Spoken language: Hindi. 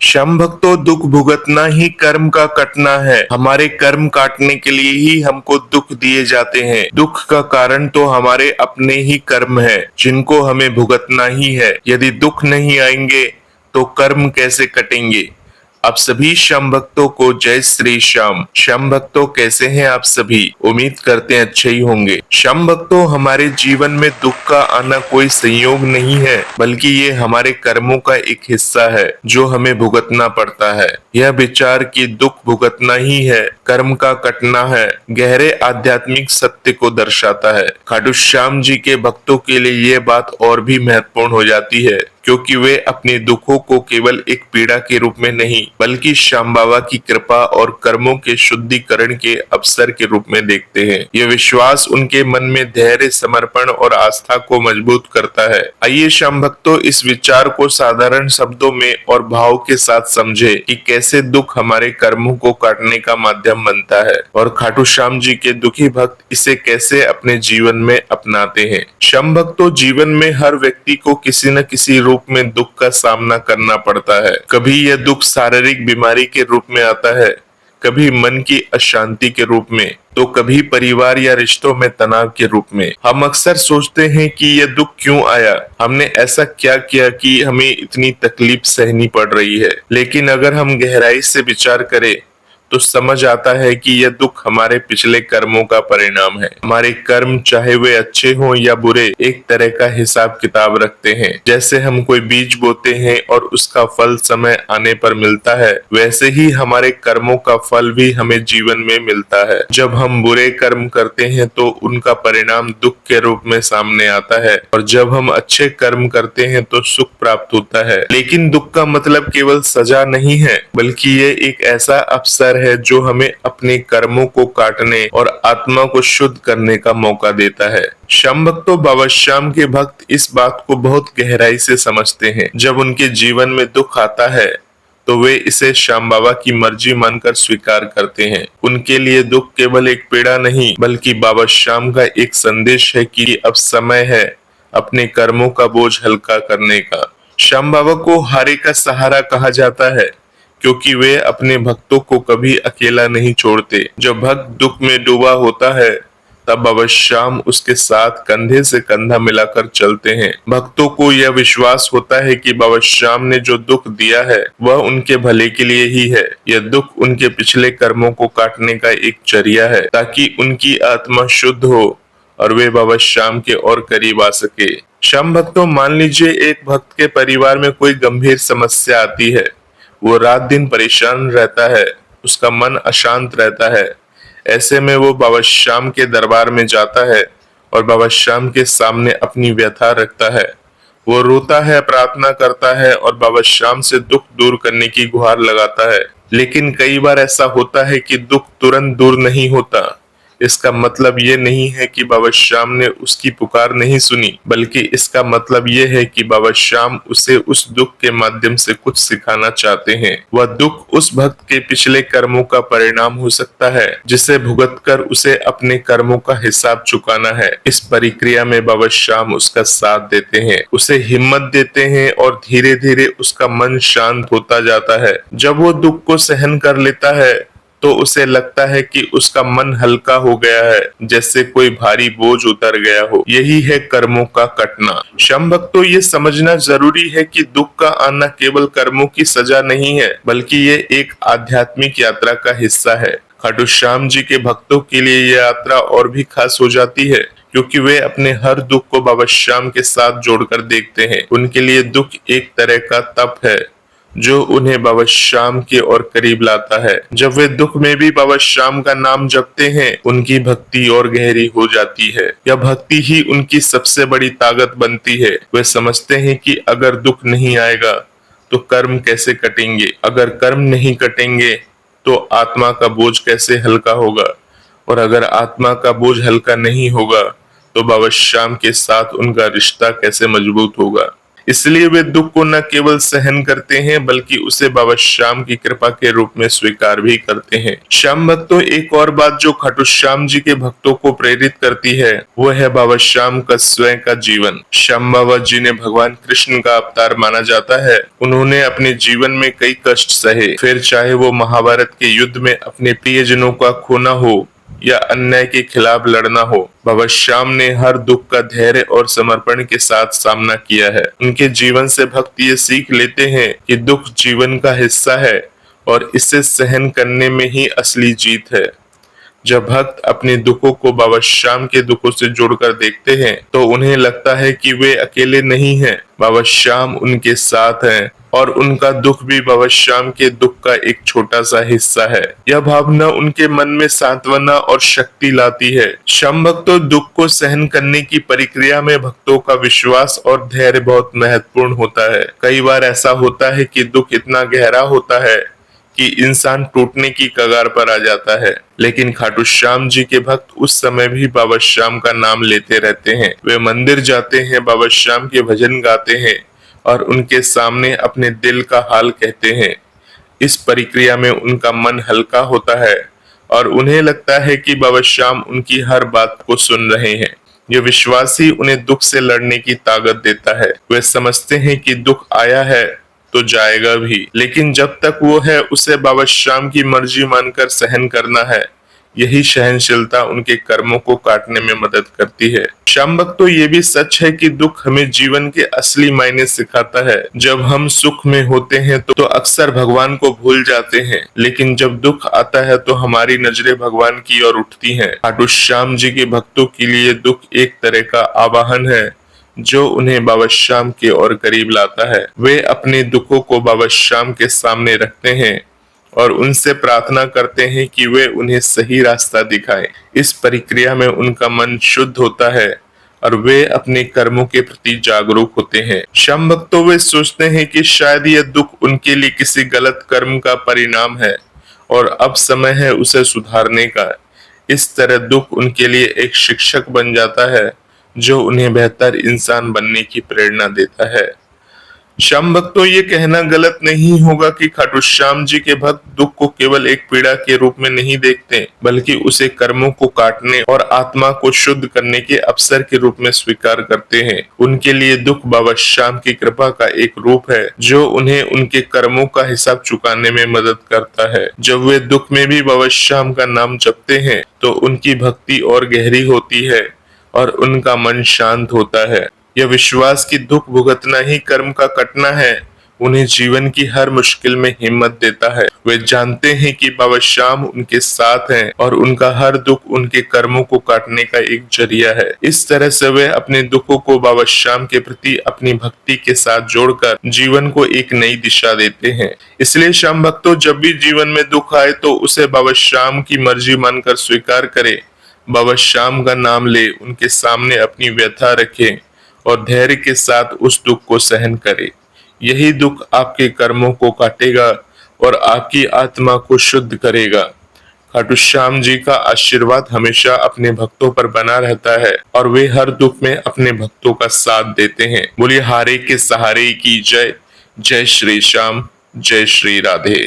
श्याम भक्तों, दुख भुगतना ही कर्म का कटना है। हमारे कर्म काटने के लिए ही हमको दुख दिए जाते हैं। दुख का कारण तो हमारे अपने ही कर्म है, जिनको हमें भुगतना ही है। यदि दुख नहीं आएंगे तो कर्म कैसे कटेंगे। आप सभी श्याम भक्तों को जय श्री श्याम। श्याम भक्तों, कैसे हैं आप सभी? उम्मीद करते हैं अच्छे ही होंगे। श्याम भक्तों, हमारे जीवन में दुख का आना कोई संयोग नहीं है, बल्कि ये हमारे कर्मों का एक हिस्सा है जो हमें भुगतना पड़ता है। यह विचार कि दुख भुगतना ही है, कर्म का कटना है, गहरे आध्यात्मिक सत्य को दर्शाता है। खाटू श्याम जी के भक्तों के लिए ये बात और भी महत्वपूर्ण हो जाती है, क्योंकि वे अपने दुखों को केवल एक पीड़ा के रूप में नहीं, बल्कि श्याम बाबा की कृपा और कर्मों के शुद्धिकरण के अवसर के रूप में देखते हैं। यह विश्वास उनके मन में धैर्य, समर्पण और आस्था को मजबूत करता है। आइए श्याम भक्तों, इस विचार को साधारण शब्दों में और भाव के साथ समझे कि कैसे दुख हमारे कर्मों को काटने का माध्यम बनता है और खाटू श्याम जी के दुखी भक्त इसे कैसे अपने जीवन में अपनाते हैं। श्याम भक्तों, जीवन में हर व्यक्ति को किसी न किसी रूप में दुख का सामना करना पड़ता है। कभी यह दुख शारीरिक बीमारी के रूप में आता है, कभी मन की अशांति के रूप में, तो कभी परिवार या रिश्तों में तनाव के रूप में। हम अक्सर सोचते हैं कि यह दुख क्यों आया, हमने ऐसा क्या किया कि हमें इतनी तकलीफ सहनी पड़ रही है। लेकिन अगर हम गहराई से विचार करें तो समझ आता है कि यह दुख हमारे पिछले कर्मों का परिणाम है। हमारे कर्म, चाहे वे अच्छे हों या बुरे, एक तरह का हिसाब किताब रखते हैं। जैसे हम कोई बीज बोते हैं और उसका फल समय आने पर मिलता है, वैसे ही हमारे कर्मों का फल भी हमें जीवन में मिलता है। जब हम बुरे कर्म करते हैं तो उनका परिणाम दुख के रूप में सामने आता है, और जब हम अच्छे कर्म करते हैं तो सुख प्राप्त होता है। लेकिन दुख का मतलब केवल सजा नहीं है, बल्कि ये एक ऐसा अवसर है जो हमें अपने कर्मों को काटने और आत्मा को शुद्ध करने का मौका देता है। श्याम भक्तों, बाबा श्याम के भक्त इस बात को बहुत गहराई से समझते हैं। जब उनके जीवन में दुख आता है तो वे इसे श्याम बाबा की मर्जी मानकर स्वीकार करते हैं। उनके लिए दुख केवल एक पीड़ा नहीं, बल्कि बाबा श्याम का एक संदेश है कि अब समय है अपने कर्मों का बोझ हल्का करने का। श्याम बाबा को हारे का सहारा कहा जाता है, क्योंकि वे अपने भक्तों को कभी अकेला नहीं छोड़ते। जब भक्त दुख में डूबा होता है, तब बाबा श्याम उसके साथ कंधे से कंधा मिलाकर चलते हैं। भक्तों को यह विश्वास होता है कि बाबा श्याम ने जो दुख दिया है वह उनके भले के लिए ही है। यह दुख उनके पिछले कर्मों को काटने का एक जरिया है, ताकि उनकी आत्मा शुद्ध हो और वे बाबा श्याम के और करीब आ सके। श्याम भक्तों, मान लीजिए एक भक्त के परिवार में कोई गंभीर समस्या आती है। वो रात दिन परेशान रहता है, उसका मन अशांत रहता है। ऐसे में वो बाबा श्याम के दरबार में जाता है और बाबा श्याम के सामने अपनी व्यथा रखता है। वो रोता है, प्रार्थना करता है और बाबा श्याम से दुख दूर करने की गुहार लगाता है। लेकिन कई बार ऐसा होता है कि दुख तुरंत दूर नहीं होता। इसका मतलब ये नहीं है कि बाबा श्याम ने उसकी पुकार नहीं सुनी, बल्कि इसका मतलब ये है कि बाबा श्याम उसे उस दुख के माध्यम से कुछ सिखाना चाहते हैं। वह दुख उस भक्त के पिछले कर्मों का परिणाम हो सकता है, जिसे भुगतकर उसे अपने कर्मों का हिसाब चुकाना है। इस प्रक्रिया में बाबा श्याम उसका साथ देते हैं, उसे हिम्मत देते हैं और धीरे धीरे उसका मन शांत होता जाता है। जब वो दुख को सहन कर लेता है तो उसे लगता है कि उसका मन हल्का हो गया है, जैसे कोई भारी बोझ उतर गया हो। यही है कर्मों का कटना। श्याम भक्तों, ये समझना जरूरी है कि दुख का आना केवल कर्मों की सजा नहीं है, बल्कि ये एक आध्यात्मिक यात्रा का हिस्सा है। खाटू श्याम जी के भक्तों के लिए यह यात्रा और भी खास हो जाती है, क्योंकि वे अपने हर दुख को बाबा श्याम के साथ जोड़कर देखते हैं। उनके लिए दुख एक तरह का तप है जो उन्हें बाबा श्याम के और करीब लाता है। जब वे दुख में भी बाबा श्याम का नाम जपते हैं, उनकी भक्ति और गहरी हो जाती है। यह भक्ति ही उनकी सबसे बड़ी ताकत बनती है। वे समझते हैं कि अगर दुख नहीं आएगा तो कर्म कैसे कटेंगे, अगर कर्म नहीं कटेंगे तो आत्मा का बोझ कैसे हल्का होगा, और अगर आत्मा का बोझ हल्का नहीं होगा तो बाबा श्याम के साथ उनका रिश्ता कैसे मजबूत होगा। इसलिए वे दुख को न केवल सहन करते हैं बल्कि उसे बाबा श्याम की कृपा के रूप में स्वीकार भी करते हैं। श्याम भक्तों, एक और बात जो खाटू श्याम जी के भक्तों को प्रेरित करती है वो है बाबा श्याम का स्वयं का जीवन। श्याम बाबा जी ने भगवान कृष्ण का अवतार माना जाता है। उन्होंने अपने जीवन में कई कष्ट सहे, फिर चाहे वो महाभारत के युद्ध में अपने प्रियजनों का खोना हो या अन्याय के खिलाफ लड़ना हो, बाबा श्याम ने हर दुख का धैर्य और समर्पण के साथ सामना किया है। उनके जीवन से भक्त ये सीख लेते हैं कि दुख जीवन का हिस्सा है और इसे सहन करने में ही असली जीत है। जब भक्त अपने दुखों को बाबा श्याम के दुखों से जोड़कर देखते हैं तो उन्हें लगता है कि वे अकेले नहीं हैं, बाबा श्याम उनके साथ हैं और उनका दुख भी बाबा श्याम के दुख का एक छोटा सा हिस्सा है। यह भावना उनके मन में सांत्वना और शक्ति लाती है। श्याम भक्तों, दुख को सहन करने की प्रक्रिया में भक्तों का विश्वास और धैर्य बहुत महत्वपूर्ण होता है। कई बार ऐसा होता है कि दुख इतना गहरा होता है कि इंसान टूटने की कगार पर आ जाता है, लेकिन खाटू श्याम जी के भक्त उस समय भी बाबा श्याम का नाम लेते रहते हैं। वे मंदिर जाते हैं, बाबा श्याम के भजन गाते हैं और उनके सामने अपने दिल का हाल कहते हैं। इस प्रक्रिया में उनका मन हल्का होता है और उन्हें लगता है कि बाबा श्याम उनकी हर बात को सुन रहे हैं। यह विश्वास ही उन्हें दुख से लड़ने की ताकत देता है। वे समझते हैं कि दुख आया है तो जाएगा भी, लेकिन जब तक वो है उसे बाबा श्याम की मर्जी मानकर सहन करना है। यही सहनशीलता उनके कर्मों को काटने में मदद करती है। श्याम भक्तों, ये भी सच है कि दुख हमें जीवन के असली मायने सिखाता है। जब हम सुख में होते हैं तो अक्सर भगवान को भूल जाते हैं, लेकिन जब दुख आता है तो हमारी नजरें भगवान की ओर उठती हैं। खाटू श्याम जी के भक्तों के लिए दुख एक तरह का आवाहन है जो उन्हें बाबा श्याम के और करीब लाता है। वे अपने दुखों को बाबा श्याम के सामने रखते हैं और उनसे प्रार्थना करते हैं कि वे उन्हें सही रास्ता दिखाएं। इस प्रक्रिया में उनका मन शुद्ध होता है और वे अपने कर्मों के प्रति जागरूक होते हैं। श्याम भक्तों, वे सोचते हैं कि शायद यह दुख उनके लिए किसी गलत कर्म का परिणाम है और अब समय है उसे सुधारने का। इस तरह दुख उनके लिए एक शिक्षक बन जाता है जो उन्हें बेहतर इंसान बनने की प्रेरणा देता है। श्याम भक्तों, ये कहना गलत नहीं होगा कि खाटू श्याम जी के भक्त दुख को केवल एक पीड़ा के रूप में नहीं देखते, बल्कि उसे कर्मों को काटने और आत्मा को शुद्ध करने के अवसर के रूप में स्वीकार करते हैं। उनके लिए दुख बाबा श्याम की कृपा का एक रूप है जो उन्हें उनके कर्मों का हिसाब चुकाने में मदद करता है। जब वे दुख में भी बाबा श्याम का नाम जपते हैं तो उनकी भक्ति और गहरी होती है और उनका मन शांत होता है। यह विश्वास कि दुख भुगतना ही कर्म का कटना है उन्हें जीवन की हर मुश्किल में हिम्मत देता है। वे जानते हैं कि बाबा श्याम उनके साथ हैं और उनका हर दुख उनके कर्मों को काटने का एक जरिया है। इस तरह से वे अपने दुखों को बाबा श्याम के प्रति अपनी भक्ति के साथ जोड़कर जीवन को एक नई दिशा देते हैं। इसलिए श्याम भक्तों, जब भी जीवन में दुख आए तो उसे बाबा श्याम की मर्जी मानकर स्वीकार करे, बाबा श्याम का नाम ले, उनके सामने अपनी व्यथा रखें और धैर्य के साथ उस दुख को सहन करें। यही दुख आपके कर्मों को काटेगा और आपकी आत्मा को शुद्ध करेगा। खाटू श्याम जी का आशीर्वाद हमेशा अपने भक्तों पर बना रहता है और वे हर दुख में अपने भक्तों का साथ देते हैं। बोलिए हारे के सहारे की जय। जय श्री श्याम, जय श्री राधे।